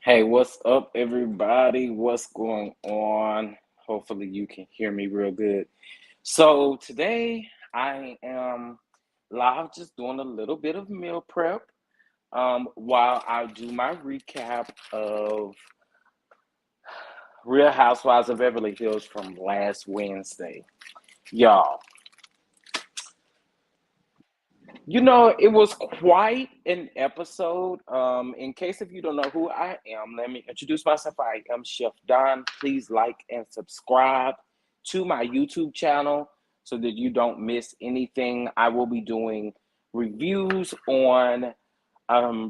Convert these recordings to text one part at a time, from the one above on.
Hey, what's up, everybody? What's going on? Hopefully, you can hear me real good. So, today I am live just doing a little bit of meal prep while I do my recap of Real Housewives of Beverly Hills from last Wednesday. Y'all, it was quite an episode. In case if you don't know who I am, let me introduce myself. I am Chef Don. Please like and subscribe to my YouTube channel so that you don't miss anything. I will be doing reviews on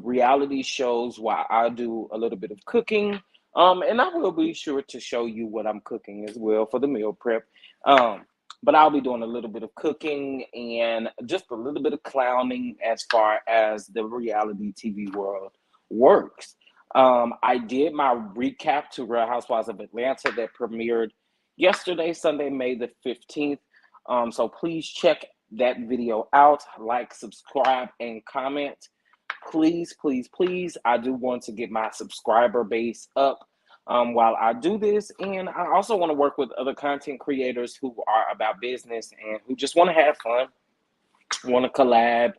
reality shows while I do a little bit of cooking. And I will be sure to show you what I'm cooking as well for the meal prep. Um, but I'll be doing a little bit of cooking and just a little bit of clowning as far as the reality TV world works. I did my recap to Real Housewives of Atlanta that premiered yesterday, Sunday, May the 15th. So please check that video out, like, subscribe, and comment. Please, please, please. I do want to get my subscriber base up while I do this. And I also want to work with other content creators who are about business and who just want to have fun, want to collab,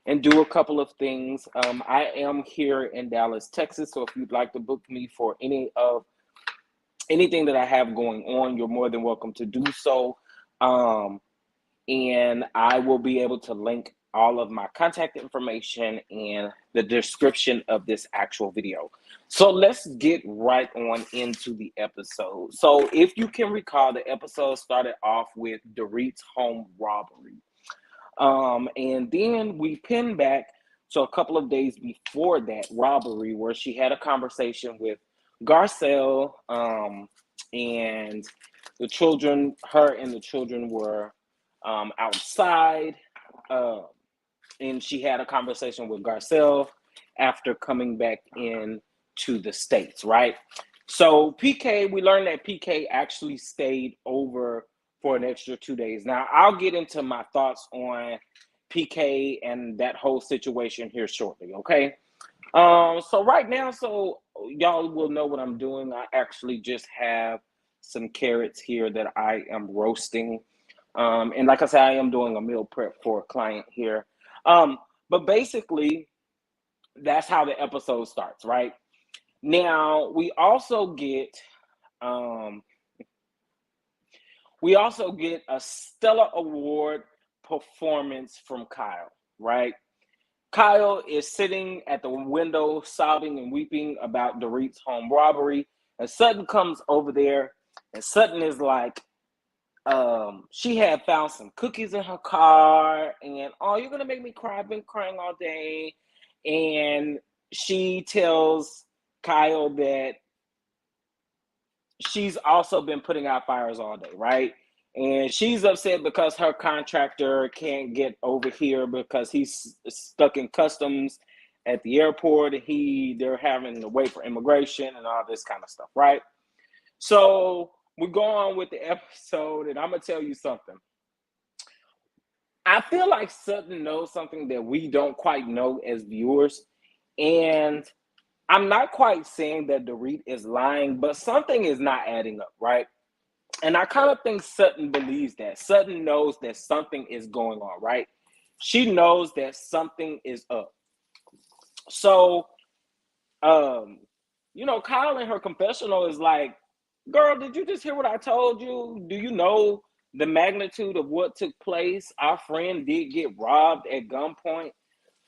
and do a couple of things. I am here in Dallas, Texas. So if you'd like to book me for anything that I have going on, you're more than welcome to do so. And I will be able to link all of my contact information in the description of this actual video. So let's get right on into the episode. So if you can recall, the episode started off with Dorit's home robbery. And then we pin back to a couple of days before that robbery where she had a conversation with Garcelle, and the children, her and the children were outside, uh, and she had a conversation with Garcelle after coming back in to the States, right? So PK, we learned that PK actually stayed over for an extra 2 days. Now, I'll get into my thoughts on PK and that whole situation here shortly, okay? So right now, so y'all will know what I'm doing. I actually just have some carrots here that I am roasting. And like I said, I am doing a meal prep for a client here. But basically, that's how the episode starts, right? Now um, we also get a Stella Award performance from Kyle, right? Kyle is sitting at the window, sobbing and weeping about Dorit's home robbery, and Sutton comes over there, and Sutton is like, she had found some cookies in her car, and oh, you're gonna make me cry. I've been crying all day. And she tells Kyle that she's also been putting out fires all day, right? And she's upset because her contractor can't get over here because he's stuck in customs at the airport. They're having to wait for immigration and all this kind of stuff, right? So we go on with the episode, and I'm gonna tell you something. I feel like Sutton knows something that we don't quite know as viewers, and I'm not quite saying that Dorit is lying, but something is not adding up, right? And I kind of think Sutton believes that. Sutton knows that something is going on, right? She knows that something is up. So, um, Kyle in her confessional is like, girl, did you just hear what I told you? Do you know the magnitude of what took place? Our friend did get robbed at gunpoint.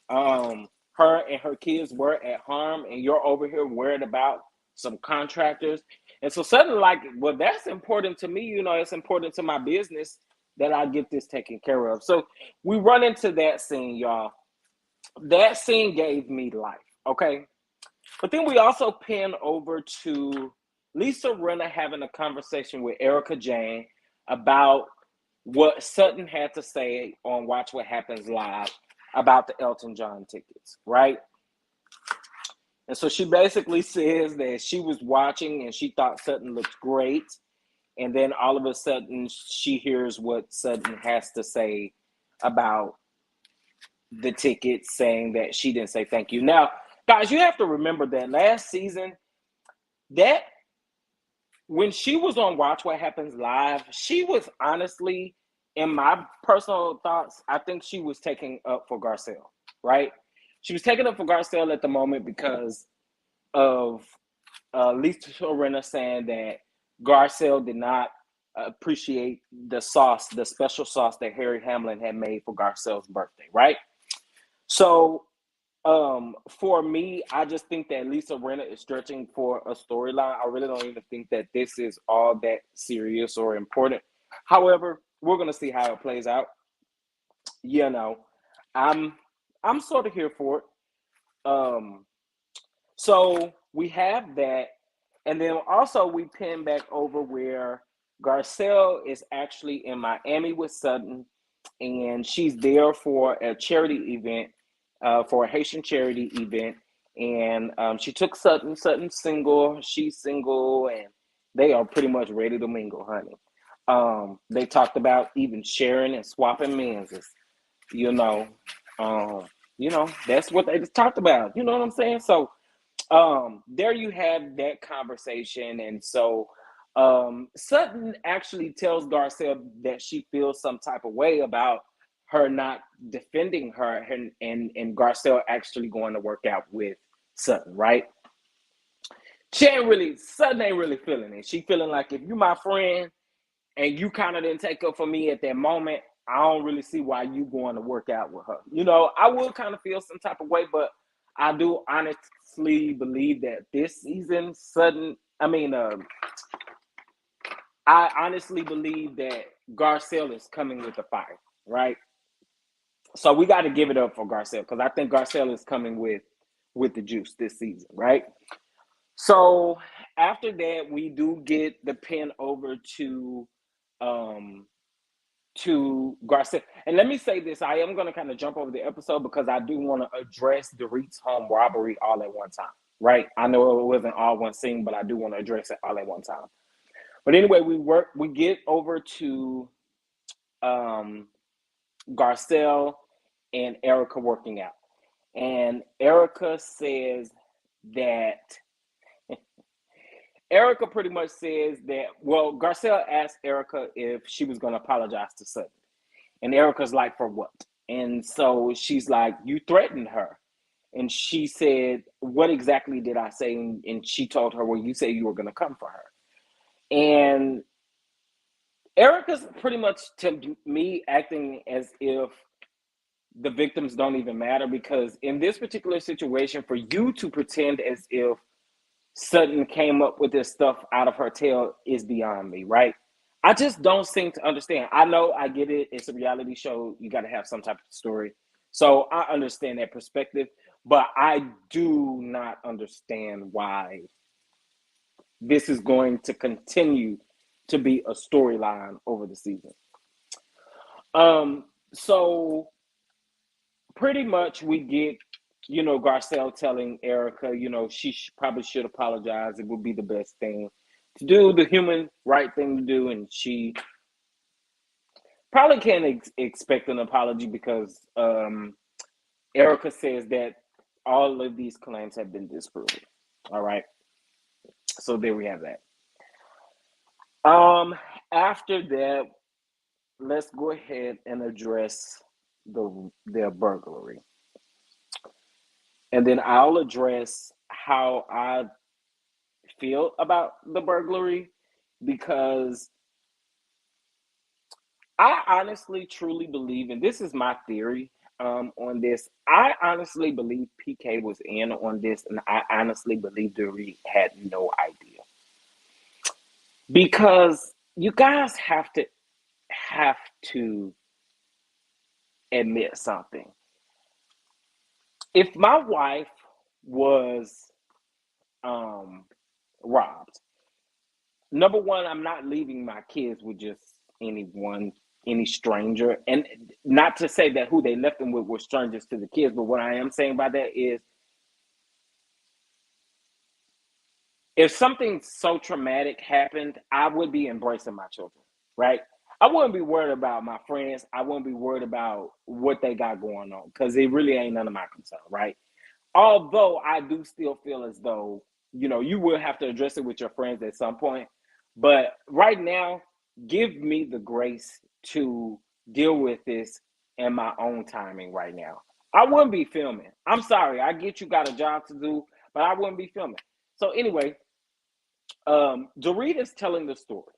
Her and her kids were at harm, and you're over here worried about some contractors. And so suddenly, like, well, that's important to me. It's important to my business that I get this taken care of. So we run into that scene, y'all. That scene gave me life, okay? But then we also pin over to Lisa Rinna having a conversation with Erica Jane about what Sutton had to say on Watch What Happens Live about the Elton John tickets, right? And so she basically says that she was watching and she thought Sutton looked great. And then all of a sudden she hears what Sutton has to say about the tickets, saying that she didn't say thank you. Now, guys, you have to remember that last season, that when she was on Watch What Happens Live, she was honestly, in my personal thoughts, I think she was taking up for Garcelle, right? She was taking up for Garcelle at the moment because of Lisa Rinna saying that Garcelle did not appreciate the sauce, the special sauce that Harry Hamlin had made for Garcelle's birthday, right? So for me, I just think that Lisa Rinna is stretching for a storyline. I really don't even think that this is all that serious or important. However, we're gonna see how it plays out. You know, I'm I'm sort of here for it. So we have that, and then also we pin back over where Garcelle is actually in Miami with Sutton, and she's there for a charity event, for a Haitian charity event. And she took Sutton. Sutton's single, she's single, and they are pretty much ready to mingle, honey. They talked about even sharing and swapping menses. You know, um, that's what they just talked about. You know what I'm saying? So there you have that conversation. And so Sutton actually tells Garcelle that she feels some type of way about her not defending her, and Garcelle actually going to work out with Sutton, right? Sutton ain't really feeling it. She feeling like, if you my friend and you kind of didn't take up for me at that moment, I don't really see why you going to work out with her. I would kind of feel some type of way, but I do honestly believe that this season, I honestly believe that Garcelle is coming with the fire, right? So we got to give it up for Garcelle, because I think Garcelle is coming with the juice this season, right? So after that, we do get the pin over um, to Garcelle. And let me say this, I am going to kind of jump over the episode because I do want to address Dorit's home robbery all at one time, right? I know it wasn't all one scene, but I do want to address it all at one time. But anyway, we get over to um, Garcelle and Erica working out. And Erica pretty much says that, well, Garcelle asked Erica if she was going to apologize to Sutton. And Erica's like, for what? And so she's like, you threatened her. And she said, what exactly did I say? And she told her, well, you said you were going to come for her. And Erica's pretty much, to me, acting as if the victims don't even matter, because in this particular situation, for you to pretend as if Sutton came up with this stuff out of her tail is beyond me, right? I just don't seem to understand. I know, I get it. It's a reality show. You got to have some type of story. So I understand that perspective, but I do not understand why this is going to continue to be a storyline over the season. So pretty much we get, Garcelle telling Erica, she probably should apologize. It would be the best thing to do, the human right thing to do. And she probably can't expect an apology because Erica says that all of these claims have been disproven. All right. So there we have that. After that, let's go ahead and address their burglary. And then I'll address how I feel about the burglary, because I honestly, truly believe, and this is my theory on this, I honestly believe PK was in on this, and I honestly believe Darie had no idea. Because you guys have to admit something. If my wife was robbed, number one, I'm not leaving my kids with just any stranger. And not to say that who they left them with were strangers to the kids, but what I am saying by that is, if something so traumatic happened, I would be embracing my children, right? I wouldn't be worried about my friends. I wouldn't be worried about what they got going on, because it really ain't none of my concern, right? Although I do still feel as though you will have to address it with your friends at some point. But right now, give me the grace to deal with this in my own timing right now. I wouldn't be filming. I'm sorry. I get you got a job to do, but I wouldn't be filming. So anyway, Dorit is telling the story.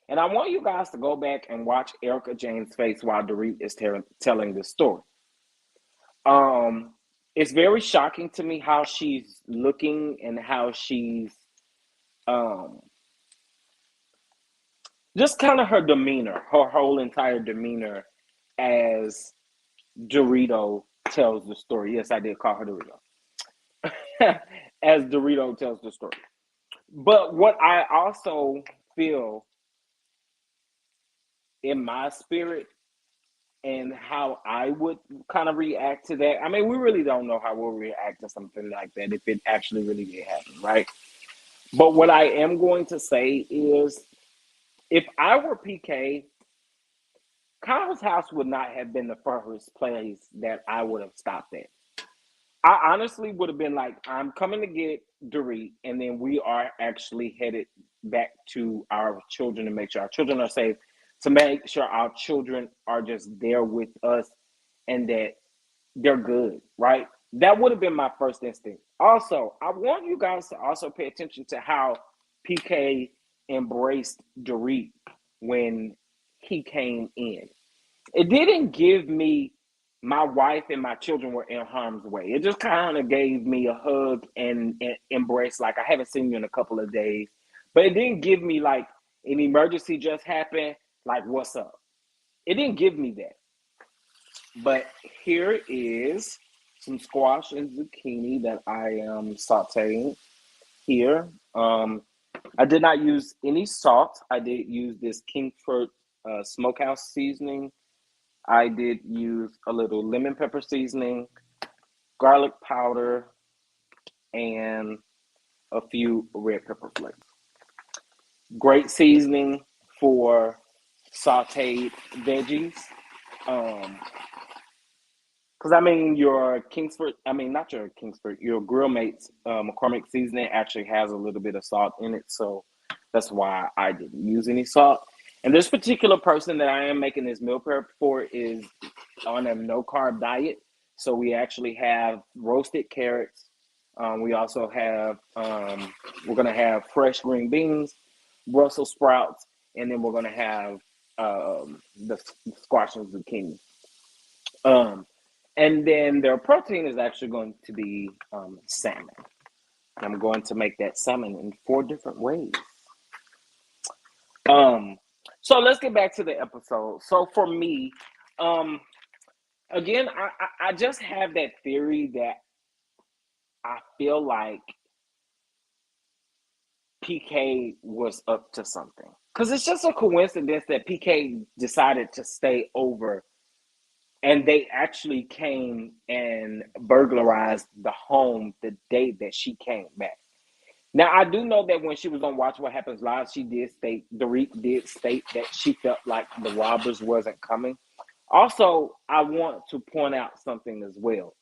And I want you guys to go back and watch Erica Jane's face while Dorit is telling this story. Um, it's very shocking to me how she's looking and how she's um, just kind of her demeanor, her whole entire demeanor as Dorito tells the story. Yes, I did call her Dorito. As Dorito tells the story. But what I also feel in my spirit and how I would kind of react to that. I mean, we really don't know how we'll react to something like that if it actually really did happen, right? But what I am going to say is if I were PK, Kyle's house would not have been the first place that I would have stopped at. I honestly would have been like, I'm coming to get Dorit, and then we are actually headed back to our children to make sure our children are safe, to make sure our children are just there with us and that they're good, right? That would have been my first instinct. Also, I want you guys to also pay attention to how PK embraced Dorit when he came in. It didn't give me my wife and my children were in harm's way. It just kind of gave me a hug and embrace, like I haven't seen you in a couple of days. But it didn't give me like an emergency just happened, like what's up. It didn't give me that. But here is some squash and zucchini that I am sauteing here. I did not use any salt. I did use this Kingford smokehouse seasoning. I did use a little lemon pepper seasoning, garlic powder, and a few red pepper flakes. Great seasoning for sauteed veggies. Because I mean, your Kingsford, I mean, not your Kingsford, your Grill Mates McCormick seasoning actually has a little bit of salt in it. So that's why I didn't use any salt. And this particular person that I am making this meal prep for is on a no carb diet. So we actually have roasted carrots. We also have, we're going to have fresh green beans, Brussels sprouts, and then we're going to have the squash and zucchini. Um, and then their protein is actually going to be salmon. I'm going to make that salmon in 4 different ways. So let's get back to the episode. So for me, again, I just have that theory that I feel like PK was up to something. Because it's just a coincidence that PK decided to stay over and they actually came and burglarized the home the day that she came back. Now, I do know that when she was on Watch What Happens Live, she did state, Dorit did state that she felt like the robbers wasn't coming. Also, I want to point out something as well.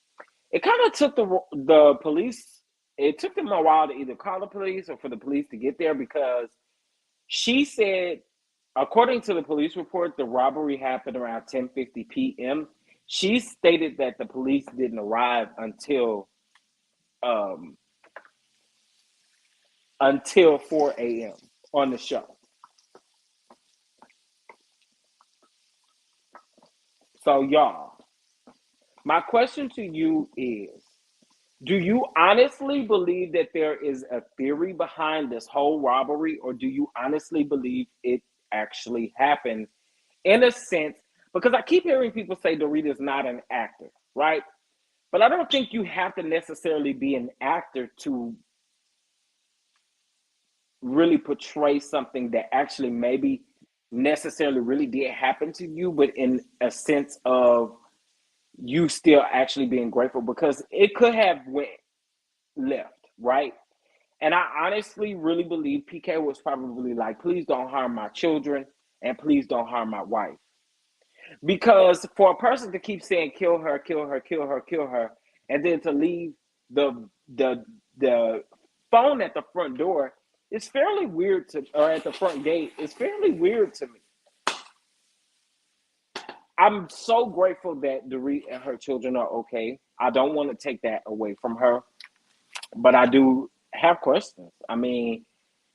It kind of took the police, it took them a while to either call the police or for the police to get there because she said, according to the police report, the robbery happened around 10:50 p.m. She stated that the police didn't arrive um, until 4 a.m. on the show. So, y'all, my question to you is, do you honestly believe that there is a theory behind this whole robbery, or do you honestly believe it actually happened in a sense? Because I keep hearing people say Dorita is not an actor, right? But I don't think you have to necessarily be an actor to really portray something that actually maybe necessarily really did happen to you, but in a sense of you still actually being grateful because it could have went left, right? And I honestly really believe PK was probably like, please don't harm my children and please don't harm my wife. Because for a person to keep saying kill her, kill her, kill her, kill her, and then to leave the the phone at the front door is fairly weird to, or at the front gate, is fairly weird to me. I'm so grateful that Dorit and her children are okay. I don't want to take that away from her, but I do have questions. I mean,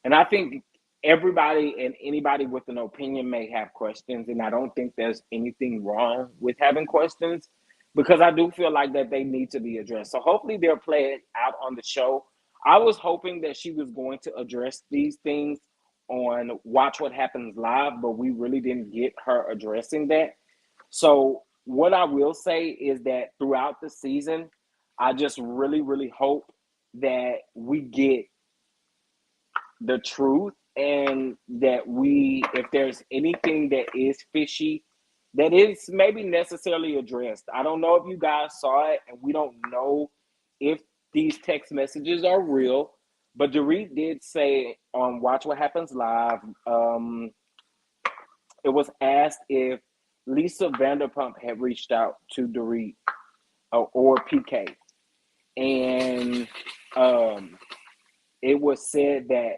and I think everybody and anybody with an opinion may have questions, and I don't think there's anything wrong with having questions because I do feel like that they need to be addressed. So hopefully they'll play it out on the show. I was hoping that she was going to address these things on Watch What Happens Live, but we really didn't get her addressing that. So what I will say is that throughout the season, I just really, really hope that we get the truth and that we, if there's anything that is fishy, that is maybe necessarily addressed. I don't know if you guys saw it, and we don't know if these text messages are real, but Dorit did say on Watch What Happens Live, it was asked if Lisa Vanderpump had reached out to Dorit or PK, and it was said that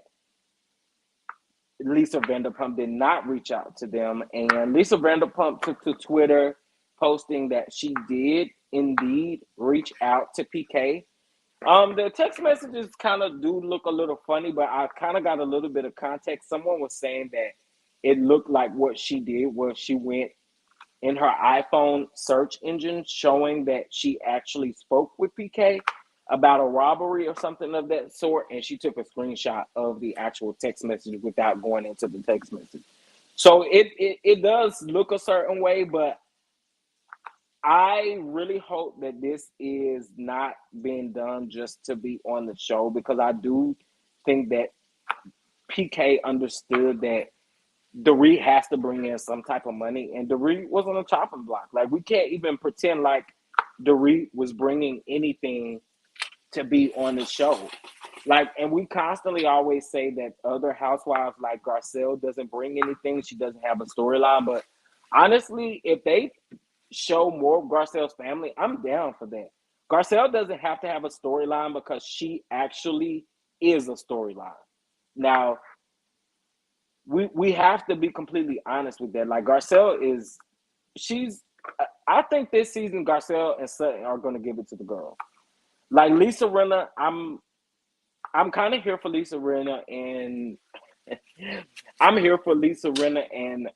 Lisa Vanderpump did not reach out to them, and Lisa Vanderpump took to Twitter posting that she did indeed reach out to PK. The text messages kind of do look a little funny, but I kind of got a little bit of context. Someone was saying that it looked like what she did was she went in her iPhone search engine showing that she actually spoke with PK about a robbery or something of that sort, and she took a screenshot of the actual text message without going into the text message. So it does look a certain way, but I really hope that this is not being done just to be on the show, because I do think that PK understood that Dorit has to bring in some type of money, and Dorit was on the chopping block. Like, we can't even pretend like Dorit was bringing anything to be on the show. Like, and we constantly always say that other housewives like Garcelle doesn't bring anything. She doesn't have a storyline. But honestly, if they show more of Garcelle's family, I'm down for that. Garcelle doesn't have to have a storyline because she actually is a storyline. Now, we have to be completely honest with that. Like, Garcelle is, I think this season Garcelle and Sutton are going to give it to the girl. Like, Lisa Rinna, I'm kind of here for Lisa Rinna, and I'm here for Lisa Rinna and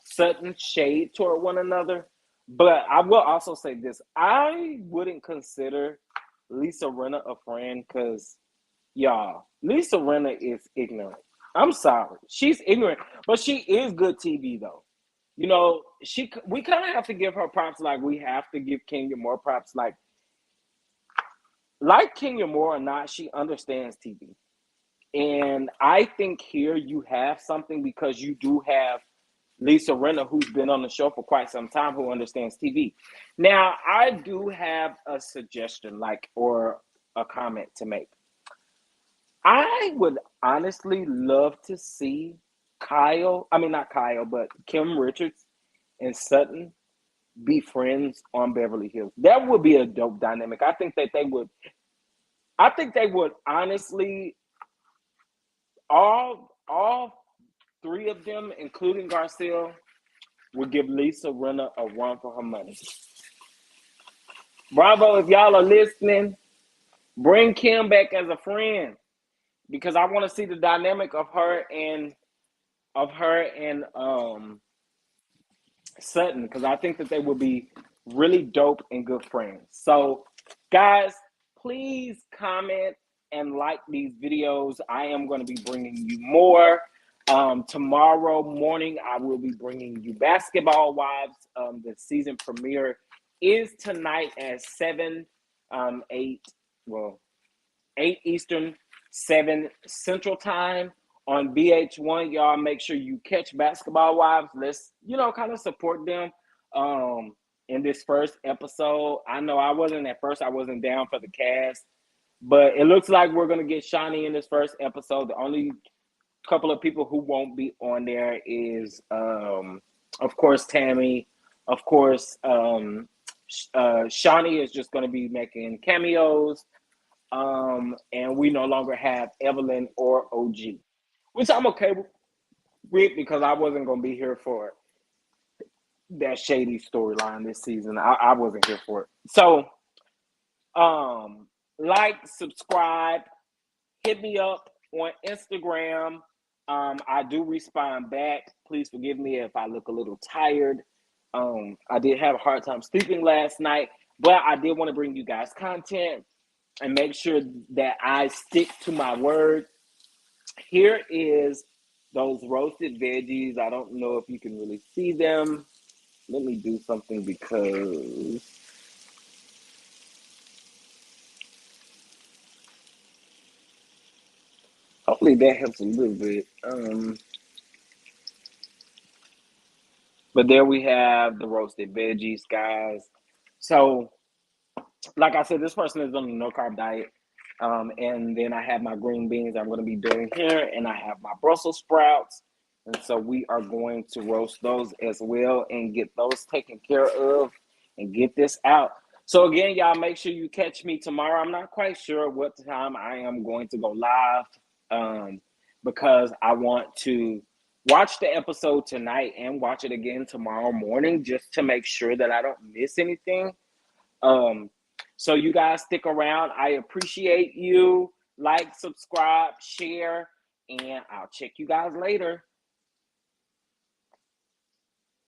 Sutton shade toward one another. But I will also say this: I wouldn't consider Lisa Rinna a friend because, y'all, Lisa Rinna is ignorant. I'm sorry, she's ignorant, but she is good TV though. You know, we kind of have to give her props, like we have to give Kenya more props. Like Kenya Moore or not, she understands TV. And I think here you have something because you do have Lisa Rinna, who's been on the show for quite some time, who understands TV. Now, I do have a suggestion, or a comment to make. I would honestly love to see not Kyle, but Kim Richards and Sutton be friends on Beverly Hills. That would be a dope dynamic. I think they would honestly, all three of them, including Garcelle, would give Lisa Rinna a run for her money. Bravo, if y'all are listening, bring Kim back as a friend, because I want to see the dynamic of her and Sutton, because I think that they would be really dope and good friends. So, guys, please comment and like these videos. I am going to be bringing you more. Tomorrow morning, I will be bringing you Basketball Wives. The season premiere is tonight at 8 Eastern, 7 Central Time on VH1. Y'all make sure you catch Basketball Wives. Let's, kind of support them in this first episode. I know I wasn't down for the cast, but it looks like we're going to get Shani in this first episode. The only couple of people who won't be on there is, of course, Tammy, of course, Shawnee is just going to be making cameos. And we no longer have Evelyn or OG, which I'm okay with because I wasn't going to be here for that shady storyline this season. I wasn't here for it. So, like, subscribe, hit me up on Instagram. I do respond back. Please forgive me if I look a little tired. I did have a hard time sleeping last night, but I did want to bring you guys content and make sure that I stick to my word. Here is those roasted veggies. I don't know if you can really see them. Let me do something because hopefully that helps a little bit. But there we have the roasted veggies, guys. So, like I said, this person is on a no carb diet. And then I have my green beans I'm going to be doing here, and I have my Brussels sprouts. And so we are going to roast those as well and get those taken care of and get this out. So again, y'all, make sure you catch me tomorrow. I'm not quite sure what time I am going to go live, because I want to watch the episode tonight and watch it again tomorrow morning just to make sure that I don't miss anything. So you guys stick around. I appreciate you. Like, subscribe, share, and I'll check you guys later.